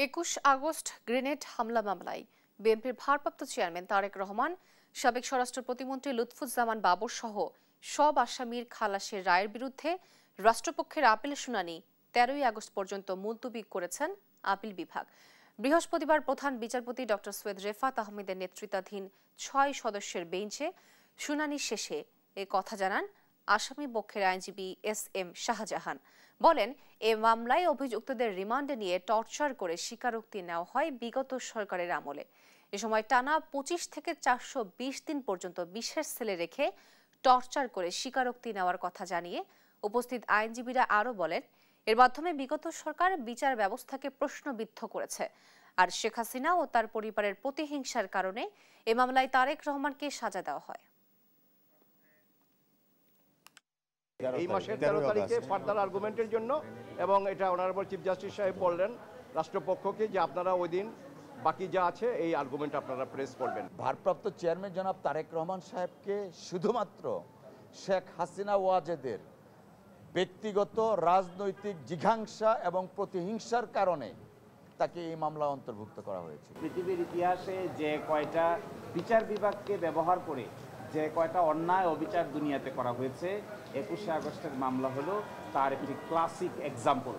21 August grenade হামলা মামলায় বিএনপির ভারপ্রাপ্ত চেয়ারম্যান তারেক রহমান, সাবেক স্বরাষ্ট্র প্রতিমন্ত্রী লুৎফুজ্জামান বাবর সহ সব আসামির খালাসের রায়ের বিরুদ্ধে রাষ্ট্রপক্ষের আপিল শুনানি 13 আগস্ট পর্যন্ত মুলতবি করেছেন আপিল বিভাগ। বৃহস্পতিবার প্রধান বিচারপতি ডক্টর সৈয়দ রেফাত আহমেদের নেতৃত্বাধীন 6 সদস্যের বেঞ্চে শুনানি শেষে এ কথা জানান আসামি পক্ষের আইনজীবী এস.এম. শাহজাহান। বলেন, এ মামলায় অভিযুক্তদের রিমান্ডে নিয়ে টর্চার করে স্বীকারোক্তি নেওয়া হয় বিগত সরকারের আমলে। এ সময় টানা 25 থেকে 420 দিন পর্যন্ত বিশেষ সেলে রেখে টর্চার করে স্বীকারোক্তি নেওয়ার কথা জানিয়ে উপস্থিত আইনজীবীরা আরও বলেন, এর মাধ্যমে বিগত সরকার বিচার ব্যবস্থাকে প্রশ্নবিদ্ধ করেছে। আর শেখ হাসিনা ও তার পরিবারের প্রতিহিংসার কারণে এ মামলায় তারেক রহমানকে সাজা দেওয়া হয়। এই মাসের 13 তারিখে ফার্দার আর্গুমেন্টের জন্য, এবং এটা অনারেবল চিফ জাস্টিস সাহেব বললেন রাষ্ট্রপক্ষকে যে আপনারা ওই দিন বাকি যা আছে এই আর্গুমেন্ট আপনারা প্রেস করবেন। ভারপ্রাপ্ত চেয়ারম্যান জনাব তারেক রহমান সাহেবকে শুধুমাত্র শেখ হাসিনা ওয়াজেদের ব্যক্তিগত রাজনৈতিক জিঘাংসা এবং প্রতিহিংসার কারণে তাকে এই মামলা অন্তর্ভুক্ত করা হয়েছে। পৃথিবীর ইতিহাসে যে কয়টা বিচার বিভাগকে ব্যবহার করে যে কয়টা অন্যায় অবিচার দুনিয়াতে করা হয়েছে, 21 আগস্টের মামলা হলো তার একটি ক্লাসিক এক্সাম্পল।